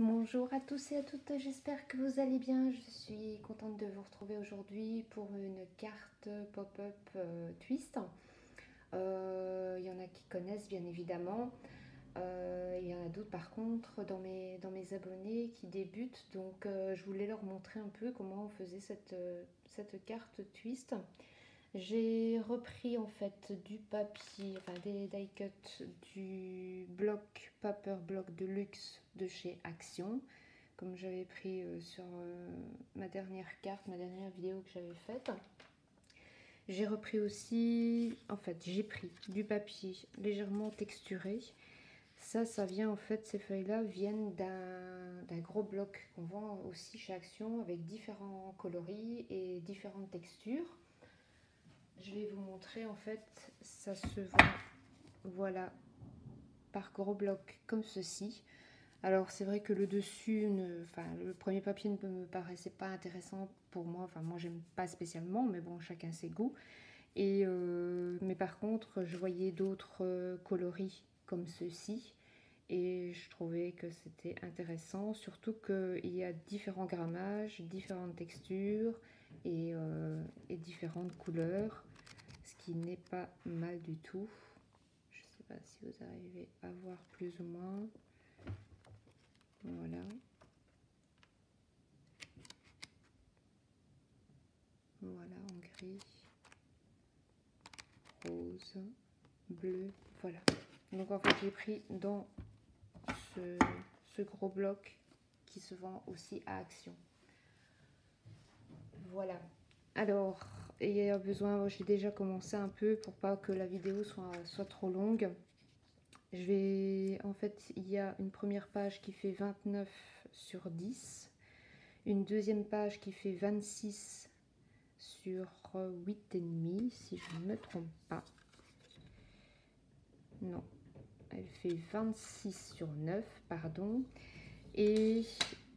Bonjour à tous et à toutes, j'espère que vous allez bien. Je suis contente de vous retrouver aujourd'hui pour une carte pop-up twist. Il y en a qui connaissent bien évidemment. Il y en a d'autres par contre dans mes abonnés qui débutent. Donc je voulais leur montrer un peu comment on faisait cette carte twist. J'ai repris en fait du papier, enfin des die cuts du bloc Paper Block de luxe de chez Action, comme j'avais pris sur ma dernière carte, ma dernière vidéo que j'avais faite. J'ai repris aussi, en fait j'ai pris du papier légèrement texturé. Ça vient en fait, ces feuilles-là viennent d'un gros bloc qu'on vend aussi chez Action avec différents coloris et différentes textures. Je vais vous montrer, en fait, ça se vend, voilà, par gros blocs comme ceci. Alors c'est vrai que le dessus, le premier papier ne me paraissait pas intéressant pour moi. Enfin moi j'aime pas spécialement, mais bon chacun ses goûts. Mais par contre je voyais d'autres coloris comme ceci. Et je trouvais que c'était intéressant, surtout qu'il y a différents grammages, différentes textures et différentes couleurs. Ce qui n'est pas mal du tout. Je ne sais pas si vous arrivez à voir plus ou moins. Voilà. Voilà, en gris, rose, bleu. Voilà. Donc en fait, j'ai pris dans ce gros bloc qui se vend aussi à Action. Voilà. Alors, il y a besoin, j'ai déjà commencé un peu pour pas que la vidéo soit trop longue. En fait, il y a une première page qui fait 29 sur 10, une deuxième page qui fait 26 sur 8,5, si je ne me trompe pas. Non, elle fait 26 sur 9, pardon. Et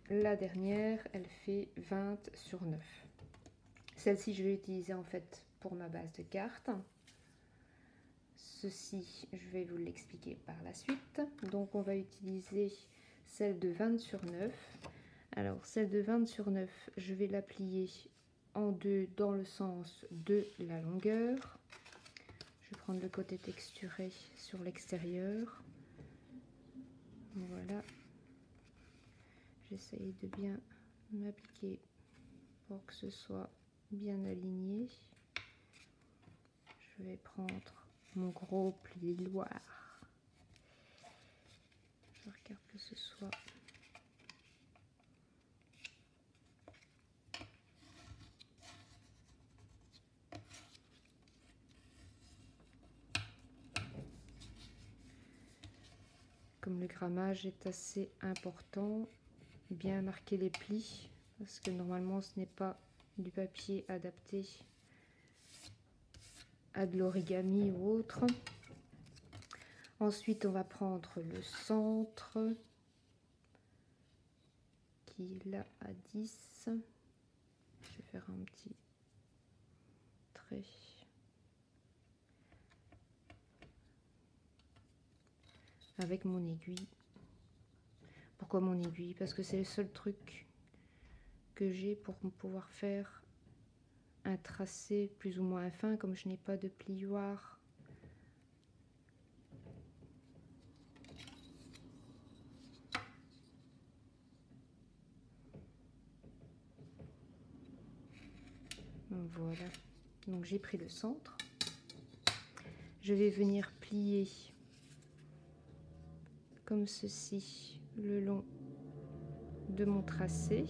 la dernière, elle fait 20 sur 9. Celle-ci, je vais l'utiliser en fait pour ma base de cartes. Ceci, je vais vous l'expliquer par la suite. Donc on va utiliser celle de 20 sur 9. Alors celle de 20 sur 9, je vais la plier en deux dans le sens de la longueur. Je vais prendre le côté texturé sur l'extérieur. Voilà. J'essaye de bien m'appliquer pour que ce soit bien aligné. Je vais prendre mon gros plioir. Je regarde que ce soit comme le grammage est assez important, bien marquer les plis parce que normalement ce n'est pas du papier adapté à de l'origami ou autre. Ensuite on va prendre le centre qui est là à 10. Je vais faire un petit trait avec mon aiguille. Pourquoi mon aiguille? Parce que c'est le seul truc que j'ai pour pouvoir faire un tracé plus ou moins fin, comme je n'ai pas de plioir. Voilà, donc j'ai pris le centre. Je vais venir plier comme ceci le long de mon tracé.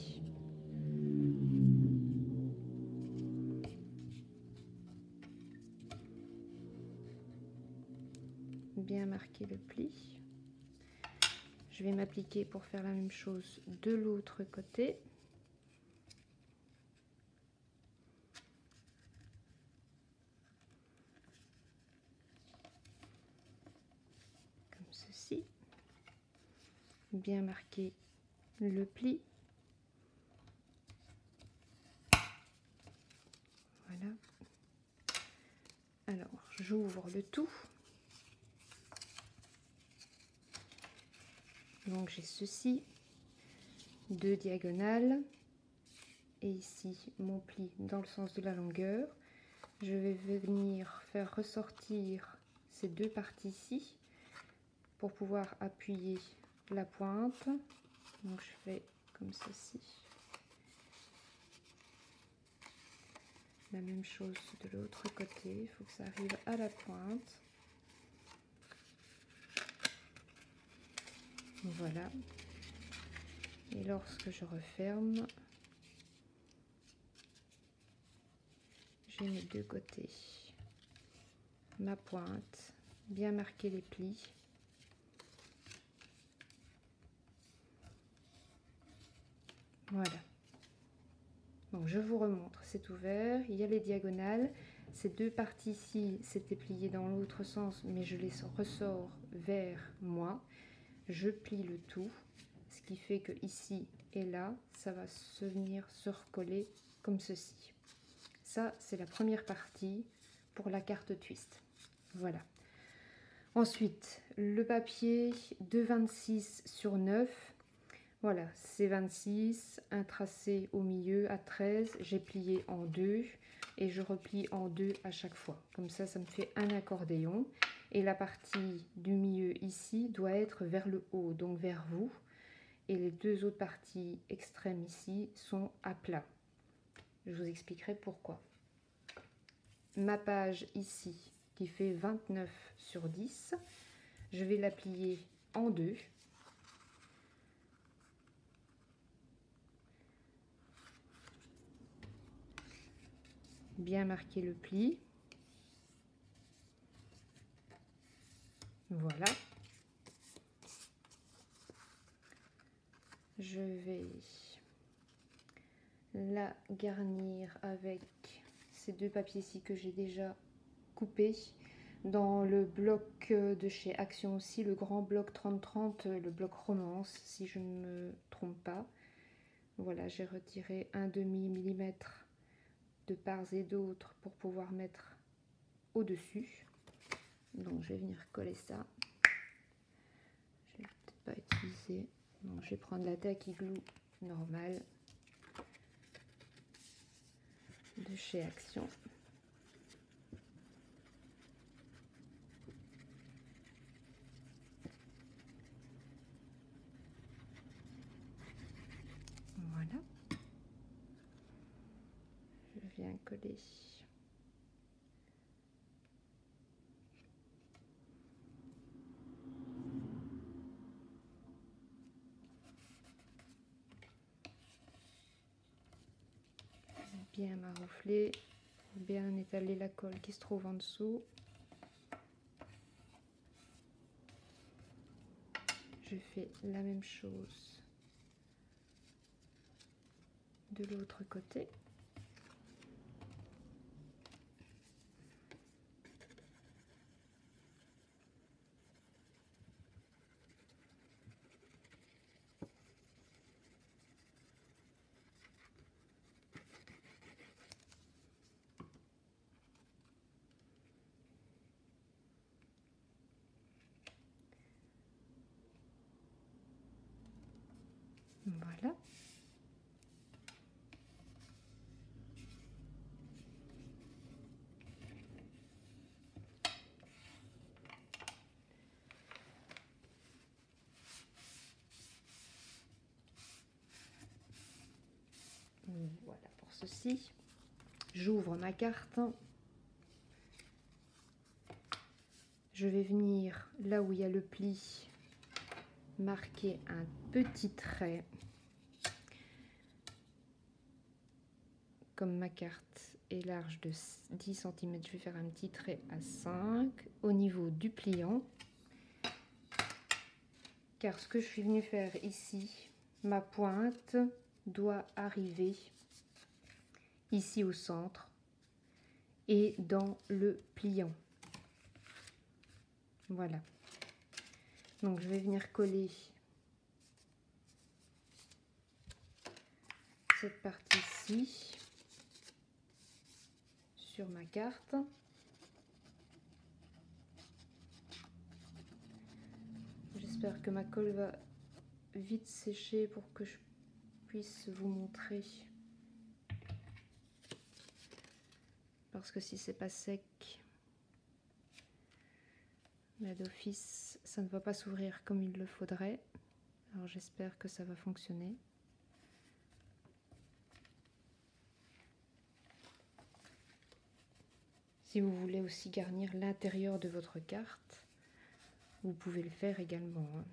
Bien marquer le pli. Je vais m'appliquer pour faire la même chose de l'autre côté. Comme ceci. Bien marquer le pli. Voilà. Alors, j'ouvre le tout. Donc j'ai ceci. 2 diagonales et ici mon pli dans le sens de la longueur. Je vais venir faire ressortir ces deux parties-ci pour pouvoir appuyer la pointe. Donc je fais comme ceci. La même chose de l'autre côté, il faut que ça arrive à la pointe. Voilà. Et lorsque je referme, j'ai mes deux côtés. Ma pointe, bien marquer les plis. Voilà. Donc je vous remontre, c'est ouvert, il y a les diagonales. Ces deux parties-ci, c'était plié dans l'autre sens, mais je les ressors vers moi. Je plie le tout, ce qui fait que ici et là, ça va venir se recoller comme ceci. Ça, c'est la première partie pour la carte twist. Voilà. Ensuite, le papier de 26 sur 9. Voilà, c'est 26, un tracé au milieu à 13. J'ai plié en deux et je replie en deux à chaque fois. Comme ça, ça me fait un accordéon. Et la partie du milieu ici doit être vers le haut, donc vers vous. Et les deux autres parties extrêmes ici sont à plat. Je vous expliquerai pourquoi. Ma page ici, qui fait 29 sur 10, je vais la plier en deux. Bien marquer le pli. Voilà. Je vais la garnir avec ces deux papiers-ci que j'ai déjà coupés dans le bloc de chez Action aussi, le grand bloc 30-30, le bloc romance, si je ne me trompe pas. Voilà, j'ai retiré un demi-millimètre de part et d'autre pour pouvoir mettre au-dessus. Donc je vais venir coller ça. Je vais peut-être pas utiliser. Donc je vais prendre la Tacky Glue normale de chez Action. Voilà. Je viens coller. Bien maroufler, bien étaler la colle qui se trouve en dessous. Je fais la même chose de l'autre côté. Voilà. Voilà pour ceci. J'ouvre ma carte. Je vais venir là où il y a le pli, marquer un petit trait. Comme ma carte est large de 10 cm, je vais faire un petit trait à 5 au niveau du pliant. Car ce que je suis venue faire ici, ma pointe doit arriver ici au centre et dans le pliant. Voilà. Donc je vais venir coller cette partie-ci sur ma carte. J'espère que ma colle va vite sécher pour que je puisse vous montrer. Parce que si c'est pas sec, d'office, ça ne va pas s'ouvrir comme il le faudrait. Alors j'espère que ça va fonctionner. Si vous voulez aussi garnir l'intérieur de votre carte, vous pouvez le faire également.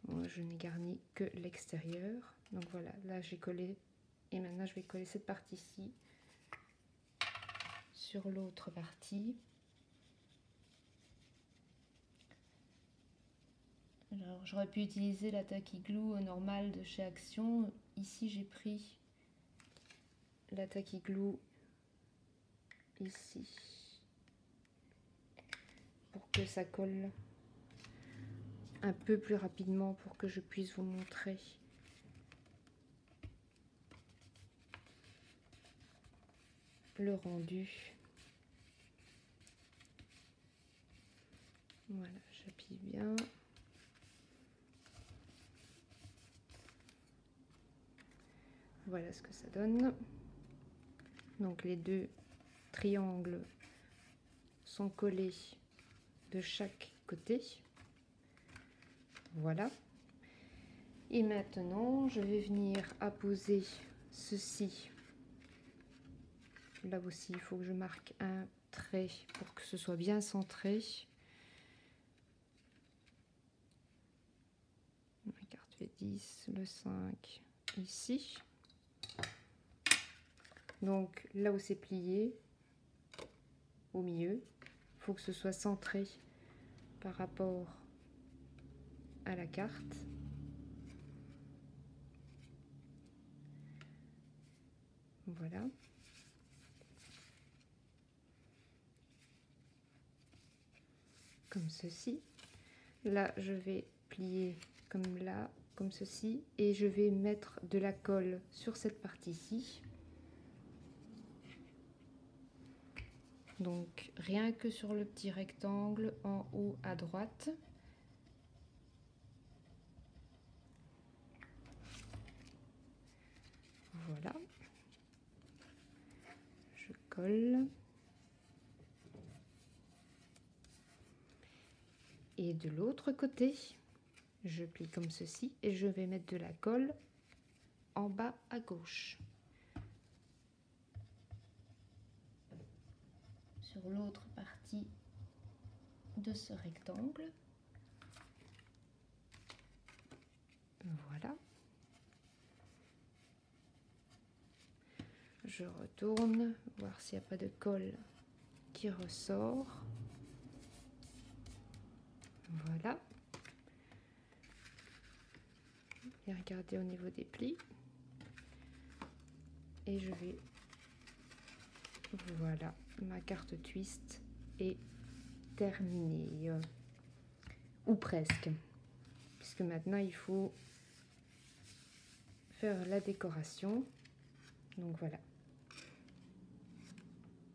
Moi, je n'ai garni que l'extérieur. Donc voilà, là j'ai collé. Et maintenant, je vais coller cette partie-ci sur l'autre partie. Alors, j'aurais pu utiliser la Tacky Glue normale de chez Action. Ici, j'ai pris la Tacky Glue ici pour que ça colle un peu plus rapidement, pour que je puisse vous montrer le rendu. Voilà, j'appuie bien. Voilà ce que ça donne. Donc les deux triangles sont collés de chaque côté. Voilà. Et maintenant, je vais venir apposer ceci. Là aussi, il faut que je marque un trait pour que ce soit bien centré. La carte fait 10, le 5 ici. Donc là où c'est plié, au milieu, il faut que ce soit centré par rapport à la carte. Voilà. Comme ceci. Là, je vais plier comme là, comme ceci, et je vais mettre de la colle sur cette partie-ci. Donc, rien que sur le petit rectangle en haut à droite. Voilà. Je colle. Et de l'autre côté, je plie comme ceci et je vais mettre de la colle en bas à gauche. Sur l'autre partie de ce rectangle. Voilà. Je retourne, voir s'il n'y a pas de colle qui ressort. Voilà. Et regardez au niveau des plis. Et je vais... Voilà, ma carte twist est terminée. Ou presque. Puisque maintenant, il faut faire la décoration. Donc voilà.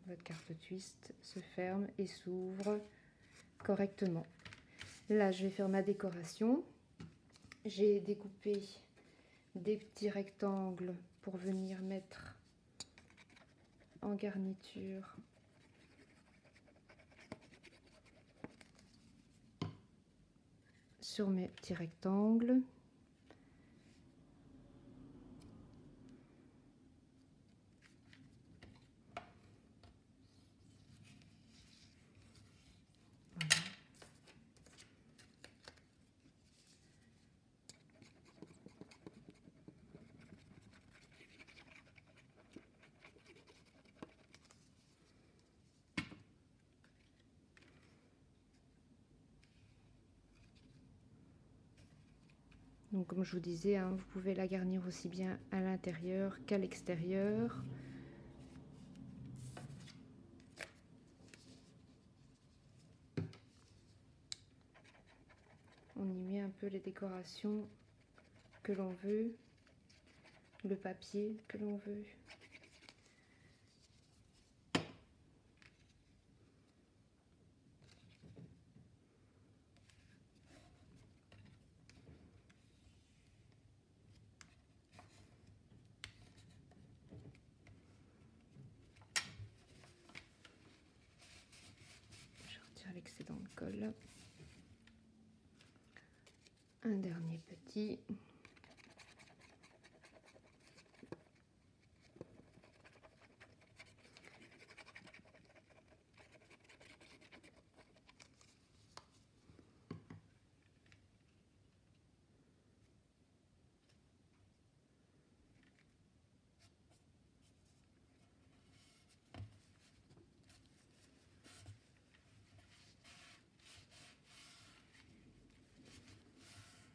Votre carte twist se ferme et s'ouvre correctement. Là, je vais faire ma décoration. J'ai découpé des petits rectangles pour venir mettre en garniture sur mes petits rectangles. Donc comme je vous disais, hein, vous pouvez la garnir aussi bien à l'intérieur qu'à l'extérieur. On y met un peu les décorations que l'on veut, le papier que l'on veut. c'est dans le col. Un dernier petit.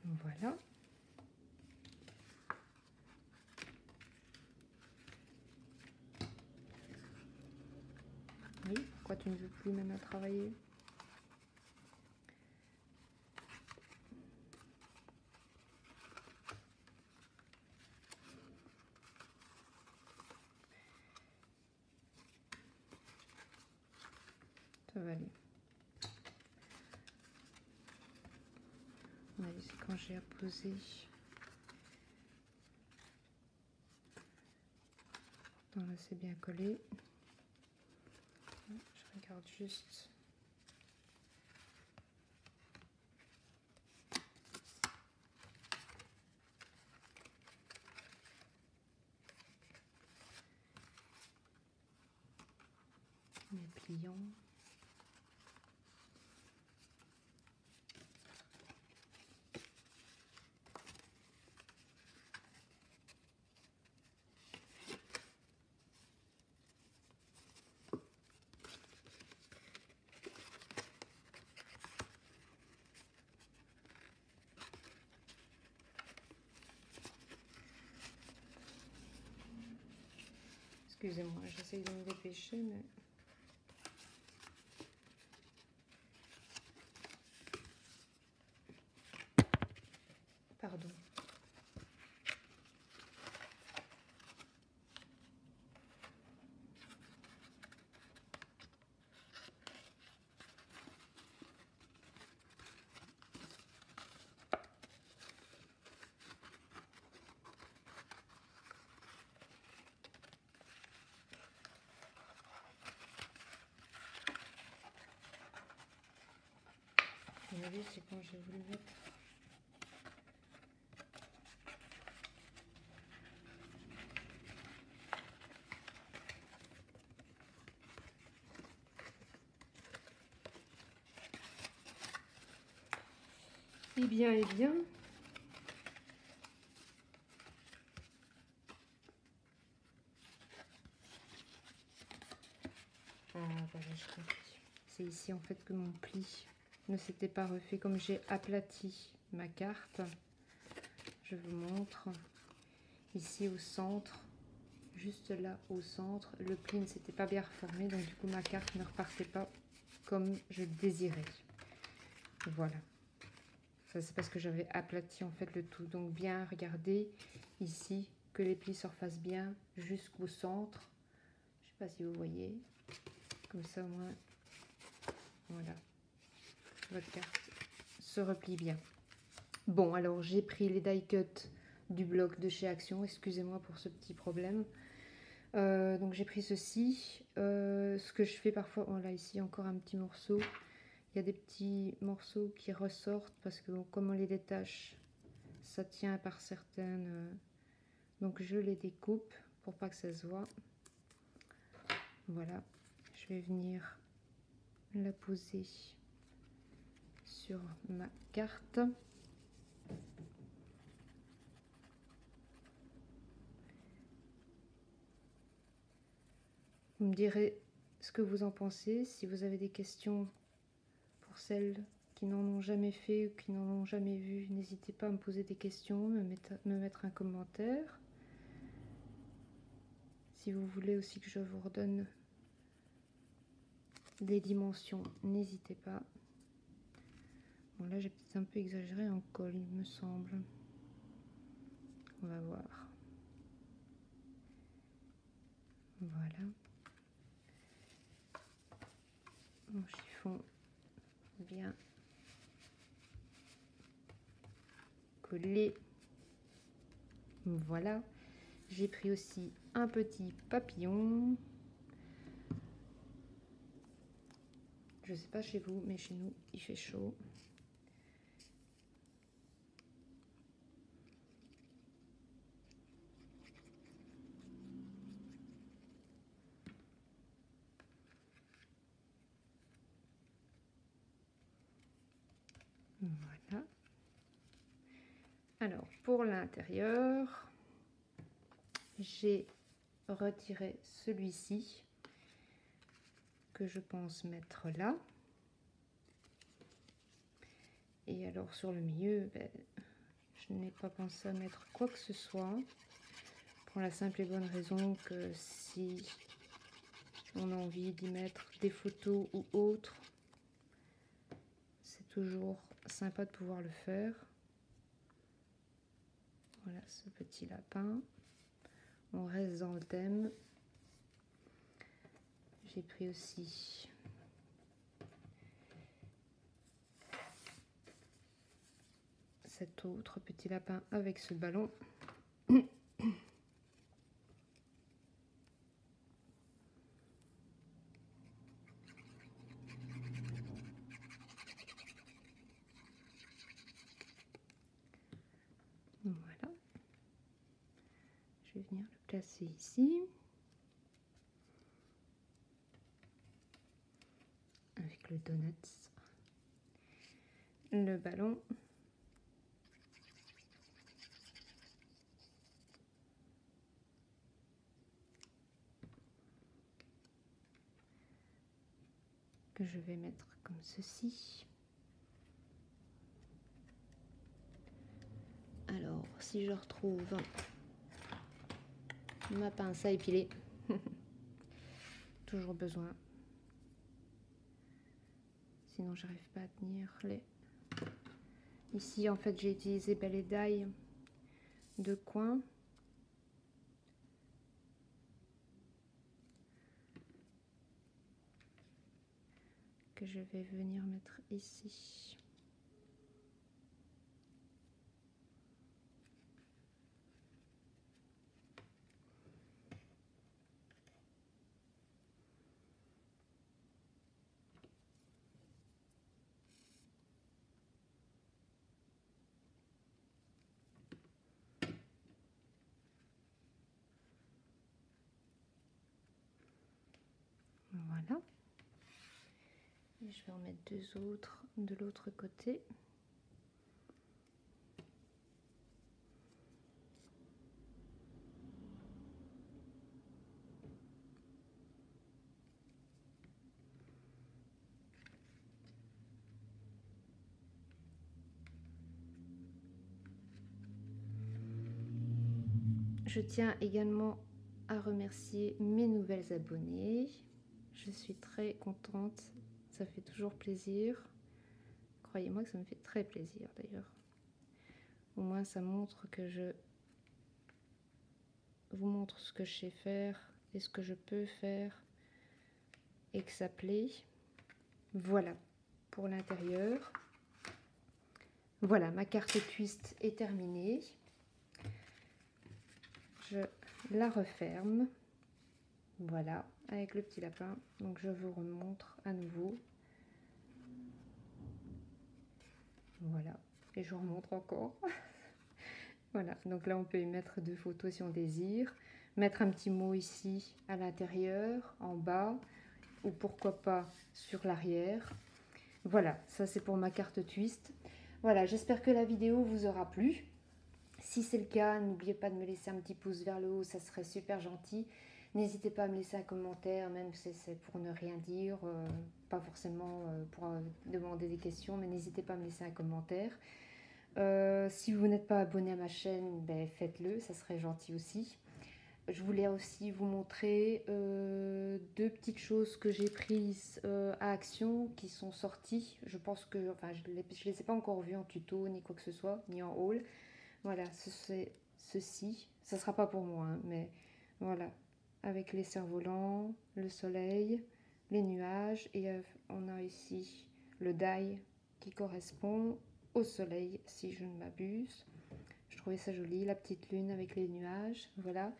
Voilà. Oui, pourquoi tu ne veux plus maintenant travailler? Ça va aller. On a vu, c'est quand j'ai apposé. Non, là c'est bien collé. Je regarde juste. Les pliants. Excusez-moi, j'essaye de me dépêcher, mais... Pardon. À mon avis, c'est quand j'ai voulu mettre. Eh bien, eh bien. Ah, voilà, je compris. C'est ici en fait que mon pli ne s'était pas refait. Comme j'ai aplati ma carte, je vous montre. Ici au centre, juste là au centre, le pli ne s'était pas bien reformé. Donc du coup, ma carte ne repartait pas comme je désirais. Voilà. Ça, c'est parce que j'avais aplati en fait le tout. Donc bien regarder ici que les plis se refassent bien jusqu'au centre. Je sais pas si vous voyez. Comme ça au moins, voilà. Votre carte se replie bien. Bon, alors j'ai pris les die cut du bloc de chez Action. Excusez-moi pour ce petit problème. Donc j'ai pris ceci. Ce que je fais parfois, oh là ici encore un petit morceau. Il y a des petits morceaux qui ressortent parce que bon, comme on les détache, ça tient par certaines. Donc je les découpe pour pas que ça se voit. Voilà, je vais venir la poser sur ma carte. Vous me direz ce que vous en pensez. Si vous avez des questions pour celles qui n'en ont jamais fait ou qui n'en ont jamais vu, n'hésitez pas à me poser des questions, me mettre un commentaire. Si vous voulez aussi que je vous redonne des dimensions, n'hésitez pas. Bon, là j'ai peut-être un peu exagéré en col, il me semble. On va voir. Voilà. Mon chiffon bien collé. Voilà. J'ai pris aussi un petit papillon. Je sais pas chez vous, mais chez nous, il fait chaud. Voilà. Alors, pour l'intérieur, j'ai retiré celui-ci que je pense mettre là. Et alors, sur le milieu, ben, je n'ai pas pensé à mettre quoi que ce soit. Pour la simple et bonne raison que si on a envie d'y mettre des photos ou autres, c'est toujours sympa de pouvoir le faire. Voilà ce petit lapin. On reste dans le thème. J'ai pris aussi cet autre petit lapin avec ce ballon. Voilà. Je vais venir le placer ici. Avec le donut. Le ballon. Que je vais mettre comme ceci. Alors, si je retrouve ma pince à épiler, toujours besoin. Sinon, j'arrive pas à tenir les. Ici, en fait, j'ai utilisé balai d'ail de coin. Que je vais venir mettre ici. Voilà. Et je vais en mettre deux autres de l'autre côté. Je tiens également à remercier mes nouvelles abonnées. Je suis très contente, ça fait toujours plaisir. Croyez-moi que ça me fait très plaisir d'ailleurs. Au moins ça montre que je vous montre ce que je sais faire et ce que je peux faire et que ça plaît. Voilà pour l'intérieur. Voilà, ma carte twist est terminée. Je la referme. Voilà, avec le petit lapin. Donc je vous remontre à nouveau. Voilà, et je vous remontre encore. Voilà, donc là on peut y mettre deux photos si on désire. Mettre un petit mot ici à l'intérieur, en bas, ou pourquoi pas sur l'arrière. Voilà, ça c'est pour ma carte twist. Voilà, j'espère que la vidéo vous aura plu. Si c'est le cas, n'oubliez pas de me laisser un petit pouce vers le haut, ça serait super gentil. N'hésitez pas à me laisser un commentaire, même si c'est pour ne rien dire, pas forcément pour demander des questions, mais n'hésitez pas à me laisser un commentaire. Si vous n'êtes pas abonné à ma chaîne, ben faites-le, ça serait gentil aussi. Je voulais aussi vous montrer deux petites choses que j'ai prises à Action qui sont sorties. Je pense que, enfin, je les ai pas encore vues en tuto ni quoi que ce soit, ni en haul. Voilà, c'est ceci. Ça sera pas pour moi, hein, mais voilà, avec les cerfs-volants, le soleil, les nuages et on a ici le die qui correspond au soleil si je ne m'abuse. Je trouvais ça joli, la petite lune avec les nuages, voilà.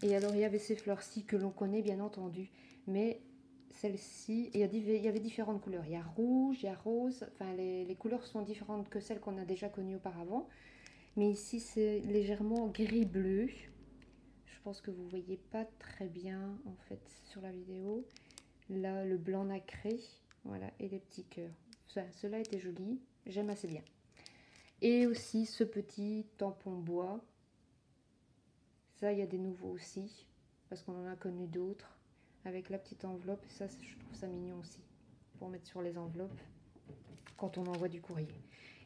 Et alors il y avait ces fleurs-ci que l'on connaît bien entendu, mais celle-ci, il y avait différentes couleurs. Il y a rouge, il y a rose. Enfin, les couleurs sont différentes que celles qu'on a déjà connues auparavant. Mais ici, c'est légèrement gris-bleu. Je pense que vous voyez pas très bien, en fait, sur la vidéo. Là, le blanc nacré. Voilà, et les petits cœurs. Cela était joli. J'aime assez bien. Et aussi ce petit tampon bois. Ça, il y a des nouveaux aussi. Parce qu'on en a connu d'autres. Avec la petite enveloppe. Ça, je trouve ça mignon aussi. Pour mettre sur les enveloppes. Quand on envoie du courrier.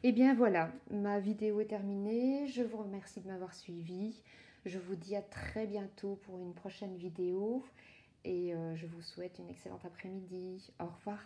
Et bien voilà, ma vidéo est terminée. Je vous remercie de m'avoir suivi. Je vous dis à très bientôt pour une prochaine vidéo. Et je vous souhaite une excellente après-midi. Au revoir.